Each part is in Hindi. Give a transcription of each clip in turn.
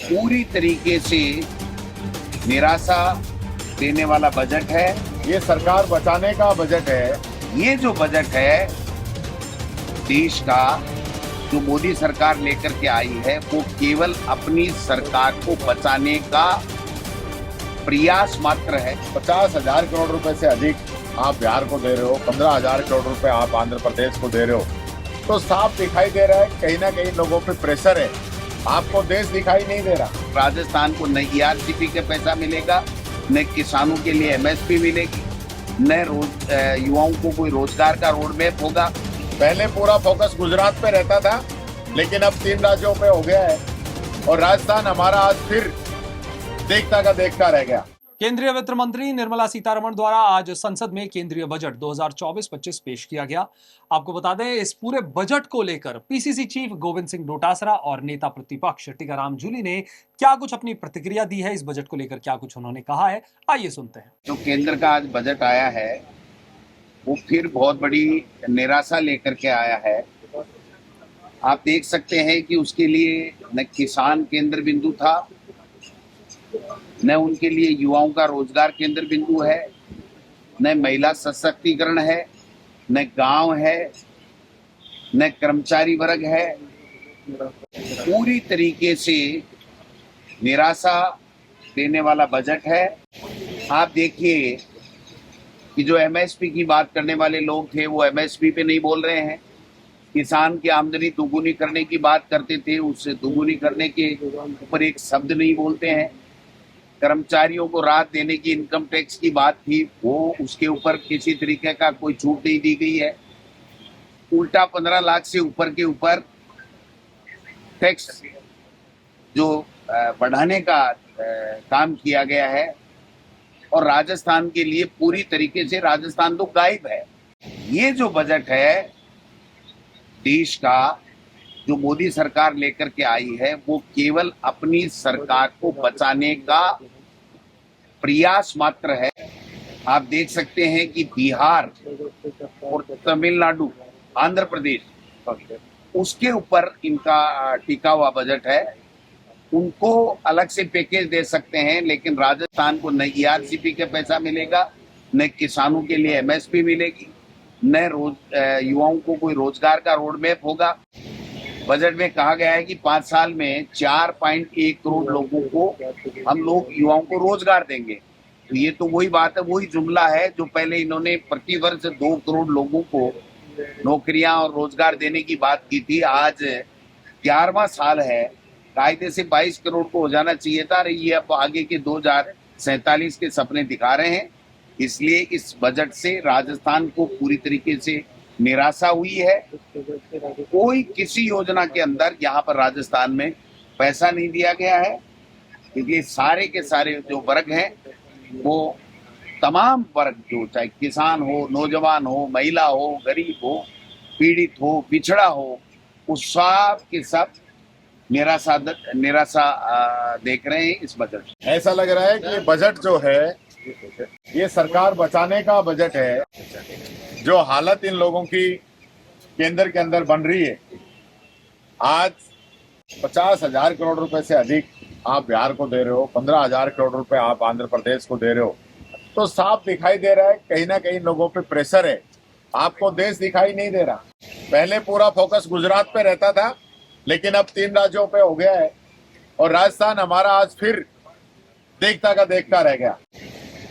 पूरी तरीके से निराशा देने वाला बजट है। ये सरकार बचाने का बजट है। ये जो बजट है देश का, जो मोदी सरकार लेकर के आई है, वो केवल अपनी सरकार को बचाने का प्रयास मात्र है। 50,000 करोड़ रुपए से अधिक आप बिहार को दे रहे हो, 15,000 करोड़ रुपए आप आंध्र प्रदेश को दे रहे हो, तो साफ दिखाई दे रहा है कहीं ना कहीं लोगों पे प्रेशर है। आपको देश दिखाई नहीं दे रहा। राजस्थान को न ERCP का पैसा मिलेगा, न किसानों के लिए MSP मिलेगी, न युवाओं को कोई रोजगार का रोड मैप होगा। पहले पूरा फोकस गुजरात पे रहता था, लेकिन अब 3 राज्यों पे हो गया है और राजस्थान हमारा आज फिर देखता का देखता रह गया। केंद्रीय वित्त मंत्री निर्मला सीतारमण द्वारा आज संसद में केंद्रीय बजट 2024-25 पेश किया गया। आपको बता दें, इस पूरे बजट को लेकर PCC चीफ गोविंद सिंह डोटासरा और नेता प्रतिपक्ष टीकाराम जूली ने क्या कुछ अपनी प्रतिक्रिया दी है, इस बजट को लेकर क्या कुछ उन्होंने कहा है, आइए सुनते हैं। जो केंद्र का आज बजट आया है वो फिर बहुत बड़ी निराशा लेकर के आया है। आप देख सकते हैं कि उसके लिए न किसान केंद्र बिंदु था, न उनके लिए युवाओं का रोजगार केंद्र बिंदु है, न महिला सशक्तिकरण है, न गांव है, न कर्मचारी वर्ग है। पूरी तरीके से निराशा देने वाला बजट है। आप देखिए कि जो MSP की बात करने वाले लोग थे वो MSP पे नहीं बोल रहे हैं। किसान की आमदनी दोगुनी करने की बात करते थे, उससे दोगुनी करने के ऊपर एक शब्द नहीं बोलते हैं। कर्मचारियों को राहत देने की इनकम टैक्स की बात थी, वो उसके ऊपर किसी तरीके का कोई छूट नहीं दी गई है। उल्टा 15 लाख से ऊपर के ऊपर टैक्स जो बढ़ाने का काम किया गया है। और राजस्थान के लिए पूरी तरीके से राजस्थान तो गायब है। ये जो बजट है देश का, जो मोदी सरकार लेकर के आई है, वो केवल अपनी सरकार को बचाने का प्रयास मात्र है। आप देख सकते हैं कि बिहार और तमिलनाडु, आंध्र प्रदेश, उसके ऊपर इनका टिका हुआ बजट है। उनको अलग से पैकेज दे सकते हैं, लेकिन राजस्थान को न ERCP का पैसा मिलेगा, न किसानों के लिए MSP मिलेगी, न युवाओं को कोई रोजगार का रोड मैप होगा। बजट में कहा गया है कि 5 साल में 4.1 करोड़ लोगों को हम लोग युवाओं को रोजगार देंगे। तो ये तो वही बात है, वही जुमला है जो पहले इन्होंने प्रति वर्ष 2 करोड़ लोगों को नौकरियां और रोजगार देने की बात की थी। आज 11वां साल है, कायदे से 22 करोड़ को हो जाना चाहिए था। ये अब आगे के 2047 के सपने दिखा रहे हैं। इसलिए इस बजट से राजस्थान को पूरी तरीके से निराशा हुई है। कोई किसी योजना के अंदर यहाँ पर राजस्थान में पैसा नहीं दिया गया है, क्योंकि सारे के सारे जो वर्ग हैं वो तमाम वर्ग, जो चाहे किसान हो, नौजवान हो, महिला हो, गरीब हो, पीड़ित हो, पिछड़ा हो, वो सब के सब निराशा देख रहे हैं इस बजट। ऐसा लग रहा है कि ये बजट जो है ये सरकार बचाने का बजट है। जो हालत इन लोगों की केंद्र के अंदर बन रही है, आज 50,000 करोड़ रुपए से अधिक आप बिहार को दे रहे हो, 15,000 करोड़ रुपए आप आंध्र प्रदेश को दे रहे हो, तो साफ दिखाई दे रहा है कहीं ना कहीं लोगों पे प्रेशर है। आपको देश दिखाई नहीं दे रहा। पहले पूरा फोकस गुजरात पे रहता था, लेकिन अब 3 राज्यों पे हो गया है और राजस्थान हमारा आज फिर देखता का देखता रह गया।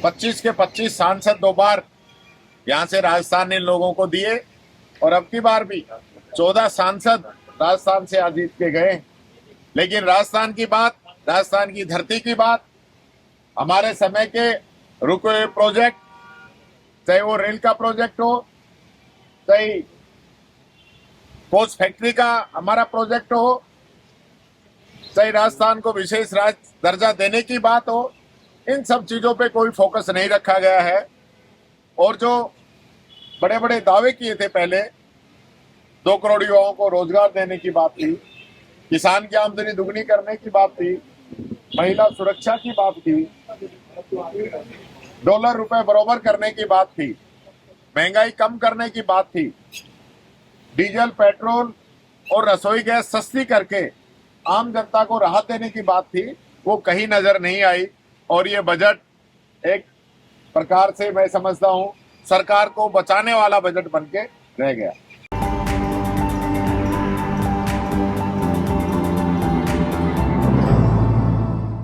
25 के 25 सांसद 2 बार यहाँ से राजस्थान ने लोगों को दिए और अब की बार भी 14 सांसद राजस्थान से जीत के गए। लेकिन राजस्थान की बात, राजस्थान की धरती की बात, हमारे समय के रुके हुए प्रोजेक्ट, चाहे वो रेल का प्रोजेक्ट हो, चाहे कोच फैक्ट्री का हमारा प्रोजेक्ट हो, चाहे राजस्थान को विशेष राज्य दर्जा देने की बात हो, इन सब चीजों पे कोई फोकस नहीं रखा गया है। और जो बड़े बड़े दावे किए थे पहले, 2 करोड़ युवाओं को रोजगार देने की बात थी, किसान की आमदनी दुगनी करने की बात थी, महिला सुरक्षा की बात थी, डॉलर रुपए बराबर करने की बात थी, महंगाई कम करने की बात थी, डीजल पेट्रोल और रसोई गैस सस्ती करके आम जनता को राहत देने की बात थी वो कहीं नजर नहीं आई। और ये बजट एक प्रकार से मैं समझता हूं सरकार को बचाने वाला बजट बन के रह गया।